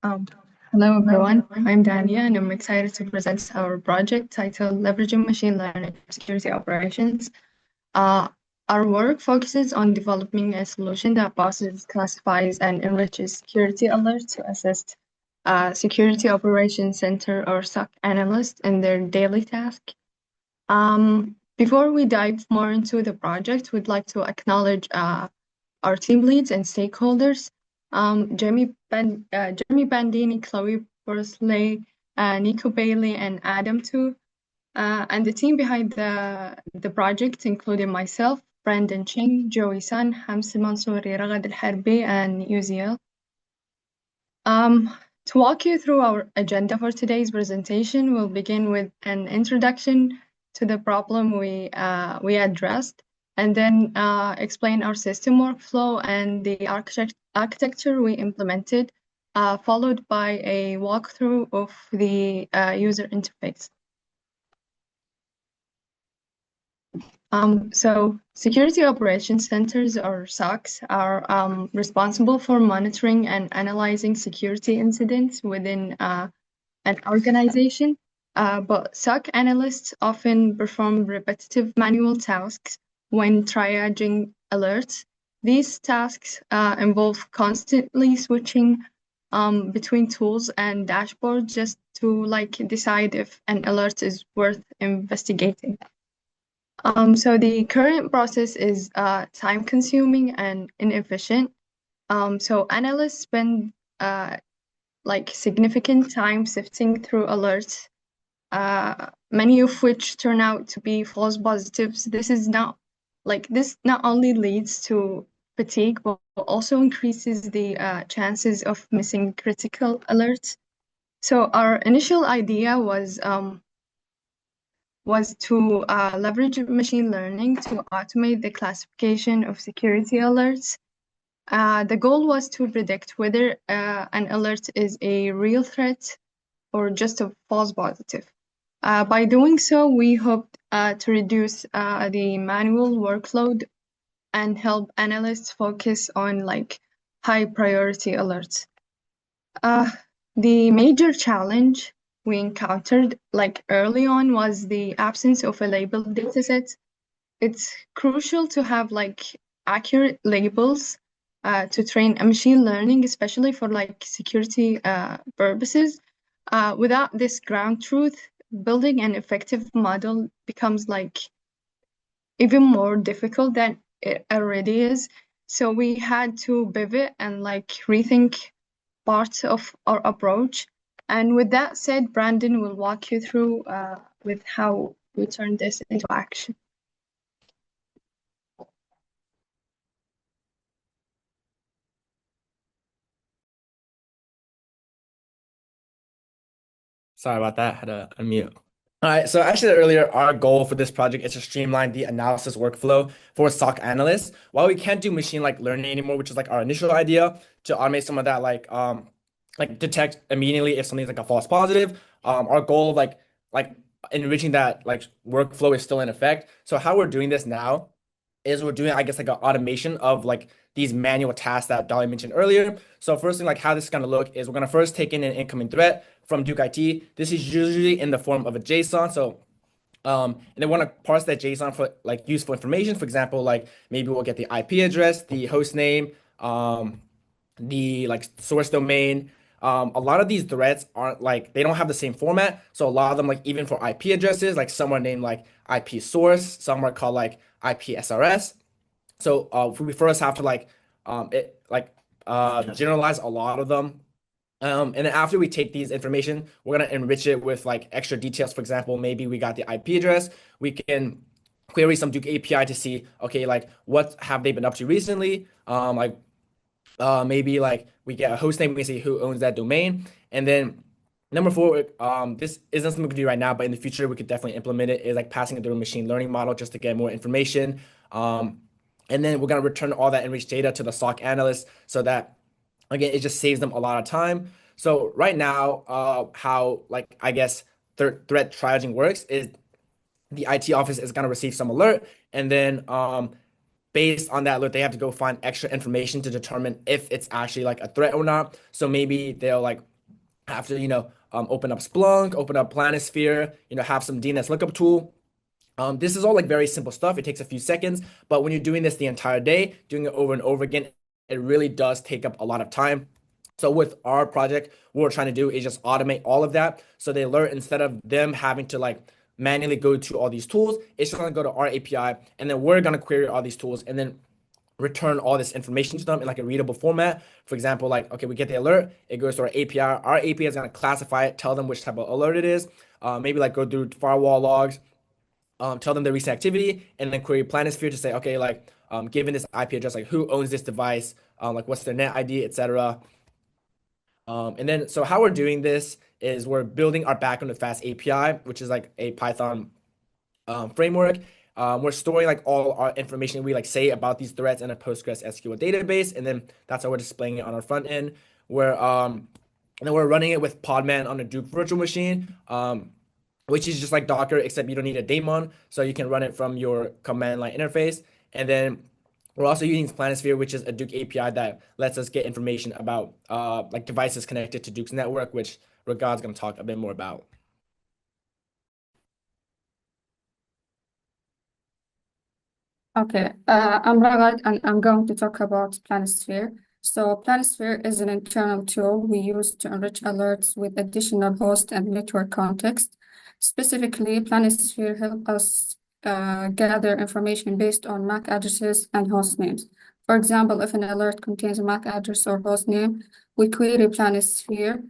Um, Hello everyone, I'm Dania and I'm excited to present our project titled Leveraging Machine Learning for Security Operations. Uh, our work focuses on developing a solution that parses, classifies, and enriches security alerts to assist Security Operations Center or SOC analysts in their daily task. Before we dive more into the project, we'd like to acknowledge our team leads and stakeholders, Jeremy Bandini, Chloe Bursley, Nico Bailey, and Adam too, and the team behind the project, including myself, Brandon Ching, Joey Sun, Hamza Mansouri, Ragad Al Harbi, and Uziel. To walk you through our agenda for today's presentation, we'll begin with an introduction to the problem we addressed, and then explain our system workflow and the architecture we implemented, followed by a walkthrough of the user interface. So security operations centers or SOCs are responsible for monitoring and analyzing security incidents within an organization. But SOC analysts often perform repetitive manual tasks when triaging alerts. These tasks involve constantly switching between tools and dashboards just to decide if an alert is worth investigating. So the current process is time-consuming and inefficient. So analysts spend significant time sifting through alerts, many of which turn out to be false positives. This not only leads to fatigue, but also increases the chances of missing critical alerts. So our initial idea was to leverage machine learning to automate the classification of security alerts. The goal was to predict whether an alert is a real threat or just a false positive. By doing so, we hoped to reduce the manual workload and help analysts focus on high priority alerts. The major challenge we encountered early on was the absence of a labeled dataset. It's crucial to have accurate labels to train a machine learning, especially for security purposes. Without this ground truth, building an effective model becomes even more difficult than it already is. So we had to pivot and rethink parts of our approach. And with that said, Brandon will walk you through with how we turn this into action. Sorry about that. Had to unmute. All right. So actually earlier, our goal for this project is to streamline the analysis workflow for SOC analysts. While we can't do machine learning anymore, which is our initial idea to automate some of that detect immediately if something's a false positive. Our goal of like enriching that workflow is still in effect. So how we're doing this now is we're doing, I guess, an automation of these manual tasks that Dolly mentioned earlier. So first thing, how this is going to look is we're going to first take in an incoming threat from Duke IT. This is usually in the form of a JSON. So and they want to parse that JSON for useful information. For example, maybe we'll get the IP address, the host name, the source domain. A lot of these threads aren't they don't have the same format. So a lot of them, even for IP addresses, some are named IP source, some are called IP SRS. So we first have to generalize a lot of them. And then after we take these information, we're gonna enrich it with extra details. For example, maybe we got the IP address. We can query some Duke API to see, okay, what have they been up to recently? Maybe we get a host name, we can see who owns that domain. And then number four, this isn't something we can do right now, but in the future we could definitely implement it, is passing it through a machine learning model just to get more information. And then we're gonna return all that enriched data to the SOC analyst so that again it just saves them a lot of time. So right now, how I guess threat triaging works is the IT office is gonna receive some alert, and then based on that alert, they have to go find extra information to determine if it's actually a threat or not. So maybe they'll have to, open up Splunk, open up Planisphere, have some DNS lookup tool. This is all like very simple stuff. It takes a few seconds, but when you're doing this the entire day, doing it over and over again, it really does take up a lot of time. So with our project, what we're trying to do is just automate all of that. So the alert, instead of them having to like manually go to all these tools, it's just going to go to our API, and then we're going to query all these tools and then return all this information to them in like a readable format. For example, like, okay, we get the alert, it goes to our API. Our API is going to classify it, tell them which type of alert it is, maybe like go through firewall logs, tell them the recent activity, and then query Planisphere to say, okay, like, given this IP address, like who owns this device, like what's their net ID, etc. And then, so how we're doing this is we're building our backend with Fast API, which is like a Python framework. We're storing like all our information we like say about these threats in a Postgres SQL database, and then that's how we're displaying it on our front end. And then we're running it with Podman on a Duke virtual machine, which is just like Docker, except you don't need a daemon, so you can run it from your command line interface. And then we're also using Planisphere, which is a Duke API that lets us get information about like devices connected to Duke's network, which Ragad's going to talk a bit more about. Okay, I'm Ragad, and I'm going to talk about Planisphere. So Planisphere is an internal tool we use to enrich alerts with additional host and network context. Specifically, Planisphere helps us gather information based on MAC addresses and host names. For example, if an alert contains a MAC address or host name, we query Planisphere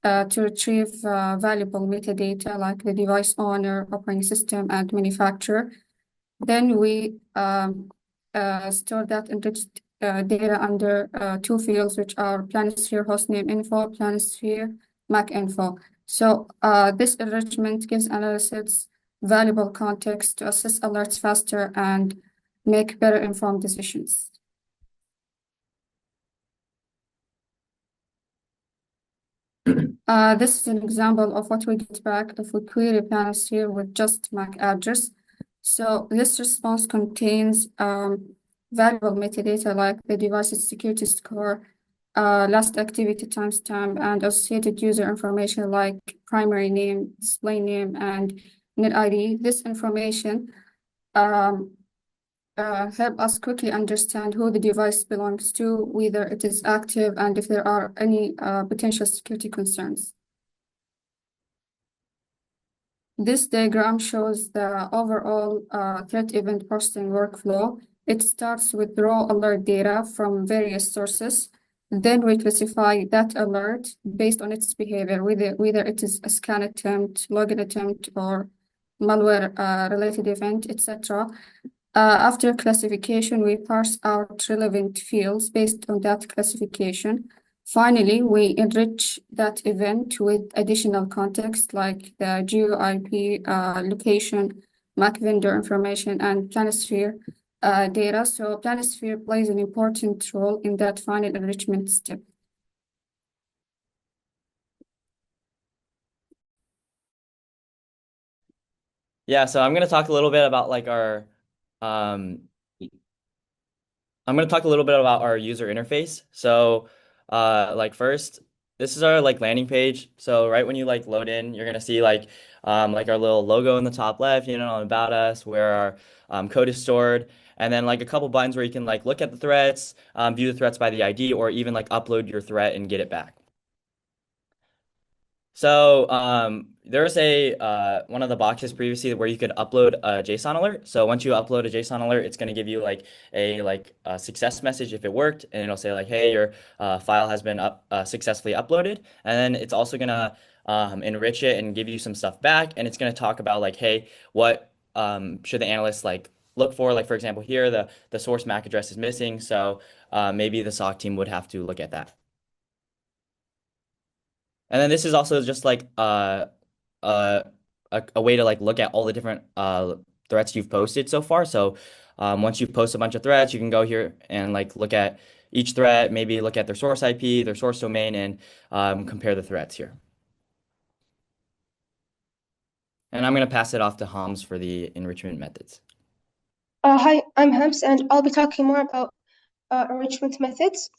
to retrieve valuable metadata like the device owner, operating system, and manufacturer. Then we store that enriched data under two fields, which are Planisphere hostname info, Planisphere MAC info. So this enrichment gives analysts valuable context to assess alerts faster and make better informed decisions. This is an example of what we get back if we query Planisphere with just MAC address. So this response contains valuable metadata like the device's security score, last activity timestamp, and associated user information like primary name, display name, and net ID. This information help us quickly understand who the device belongs to, whether it is active, and if there are any potential security concerns. This diagram shows the overall threat event processing workflow. It starts with raw alert data from various sources. Then we classify that alert based on its behavior, whether it is a scan attempt, login attempt, or malware related event, etc. After classification, we parse out relevant fields based on that classification. Finally, we enrich that event with additional context like the geo IP location, MAC vendor information, and Planisphere data. So Planisphere plays an important role in that final enrichment step. Yeah, so I'm going to talk a little bit about like our um, I'm going to talk a little bit about our user interface. So, like first, this is our like landing page. So right when you like load in, you're going to see like our little logo in the top left, about us, where our code is stored, and then like a couple buttons where you can like look at the threats, view the threats by the ID, or even like upload your threat and get it back. So there's one of the boxes previously where you could upload a JSON alert. So once you upload a JSON alert, it's going to give you like a success message if it worked, and it'll say like, hey, your file has been successfully uploaded. And then it's also going to enrich it and give you some stuff back, and it's going to talk about like, hey, what should the analyst like look for? Like for example, here the source MAC address is missing, so maybe the SOC team would have to look at that. And then this is also just like uh, a way to like look at all the different threats you've posted so far. So once you post a bunch of threats, you can go here and like look at each threat, maybe look at their source IP, their source domain, and compare the threats here. And I'm going to pass it off to Hams for the enrichment methods. Hi, I'm Hams, and I'll be talking more about enrichment methods.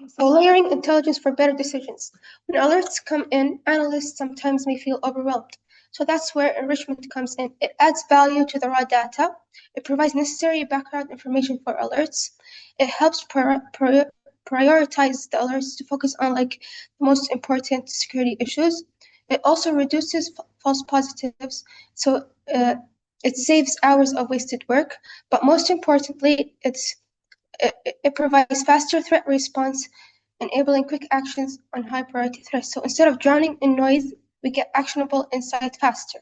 So layering intelligence for better decisions. When alerts come in, analysts sometimes may feel overwhelmed. So that's where enrichment comes in. It adds value to the raw data. It provides necessary background information for alerts. It helps prioritize the alerts to focus on like the most important security issues. It also reduces false positives. So it saves hours of wasted work. But most importantly, it provides faster threat response, enabling quick actions on high priority threats. So instead of drowning in noise, we get actionable insight faster.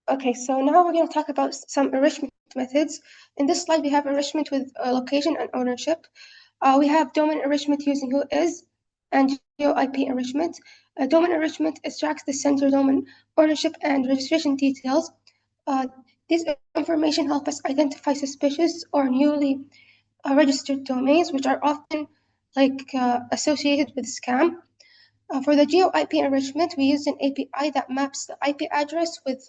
Okay, so now we're going to talk about some enrichment methods. In this slide, we have enrichment with location and ownership. We have domain enrichment using whois and geo-IP enrichment. Domain enrichment extracts the sender domain ownership and registration details. This information helps us identify suspicious or newly registered domains, which are often associated with scam. For the geo-IP enrichment, we use an API that maps the IP address with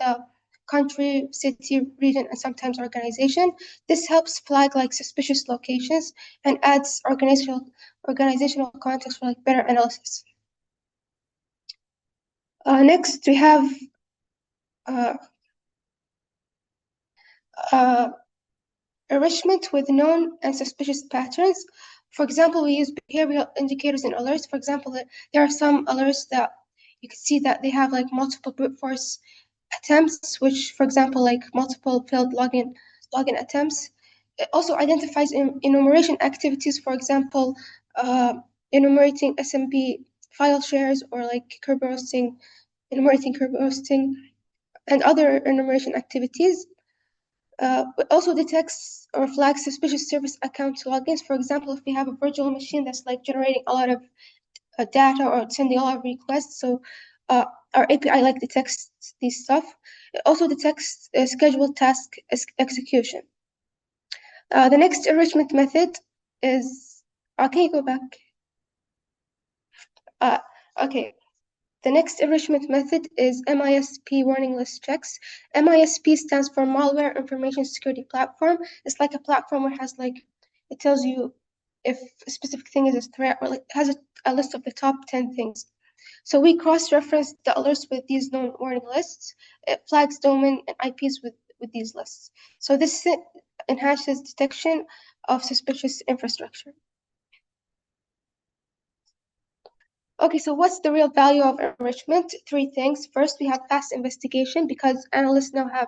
country, city, region, and sometimes organization. This helps flag like suspicious locations and adds organizational context for like better analysis. Next, we have enrichment with known and suspicious patterns. For example, we use behavioral indicators in alerts. For example, there are some alerts that you can see that they have like multiple brute force attempts, which, for example, like multiple failed login attempts. It also identifies enumeration activities, for example, enumerating SMB file shares or like enumerating curb roasting, and other enumeration activities. It also detects or flags suspicious service account logins. For example, if we have a virtual machine that's like generating a lot of data or sending a lot of requests, so our API like detects this stuff. It also detects scheduled task execution. The next enrichment method is, can you go back? Okay. The next enrichment method is MISP warning list checks. MISP stands for Malware Information Security Platform. It's like a platform where it has like, it tells you if a specific thing is a threat, or like has a list of the top 10 things. So we cross-reference the alerts with these known warning lists. It flags domain and IPs with these lists. So this enhances detection of suspicious infrastructure. Okay, so what's the real value of enrichment? Three things. First, we have fast investigation because analysts now have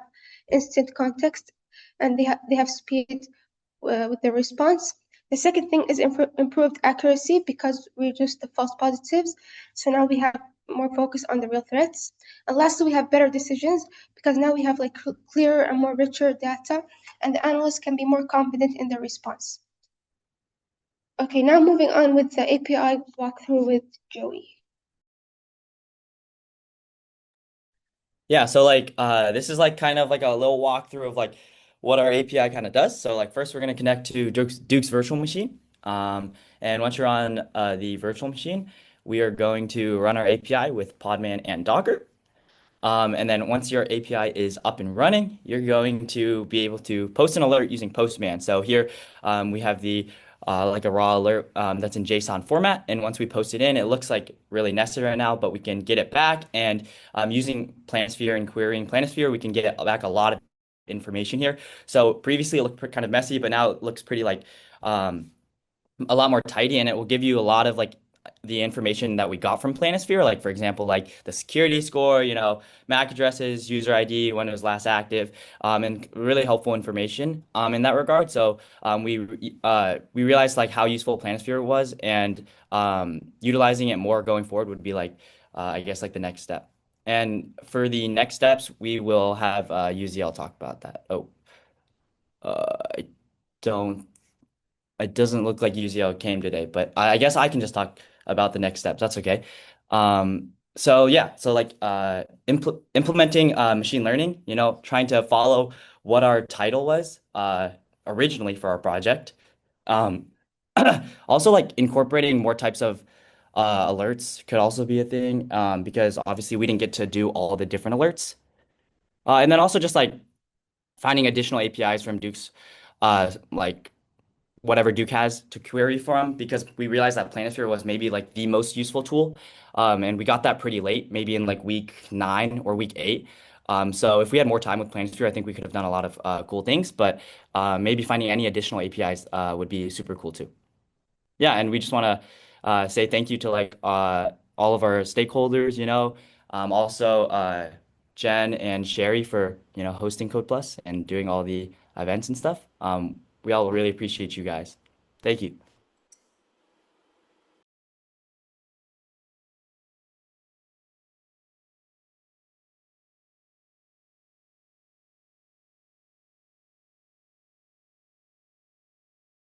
instant context and they have speed with their response. The second thing is improved accuracy because we reduce the false positives. So now we have more focus on the real threats. And lastly, we have better decisions because now we have like clearer and more richer data, and the analysts can be more confident in their response. Okay, now moving on with the API walkthrough with Joey. Yeah, so like this is like kind of like a little walkthrough of like what our API kind of does. So like first we're gonna connect to Duke's virtual machine. And once you're on the virtual machine, we are going to run our API with Podman and Docker. And then once your API is up and running, you're going to be able to post an alert using Postman. So here we have the like a raw alert that's in JSON format. And once we post it in, it looks like really nested right now, but we can get it back. And using Planisphere and querying Planisphere, we can get back a lot of information here. So previously it looked kind of messy, but now it looks pretty like a lot more tidy, and it will give you a lot of like the information that we got from Planisphere, like for example, like the security score, MAC addresses, user ID, when it was last active, and really helpful information in that regard. So we realized like how useful Planisphere was, and utilizing it more going forward would be like I guess like the next step. And for the next steps, we will have UZL talk about that. Oh, I don't. It doesn't look like UZL came today, but I guess I can just talk about the next steps. That's okay. So yeah, so like implementing machine learning, trying to follow what our title was originally for our project. Um, Also like incorporating more types of Alerts could also be a thing, because obviously we didn't get to do all the different alerts. And then also just like finding additional APIs from Duke's, like whatever Duke has to query from, because we realized that Planisphere was maybe like the most useful tool. And we got that pretty late, maybe in like week 9 or week 8. So if we had more time with Planisphere, I think we could have done a lot of cool things, but maybe finding any additional APIs would be super cool too. Yeah, and we just want to say thank you to like all of our stakeholders, also Jen and Sherry for, hosting Code Plus and doing all the events and stuff. We all really appreciate you guys. Thank you.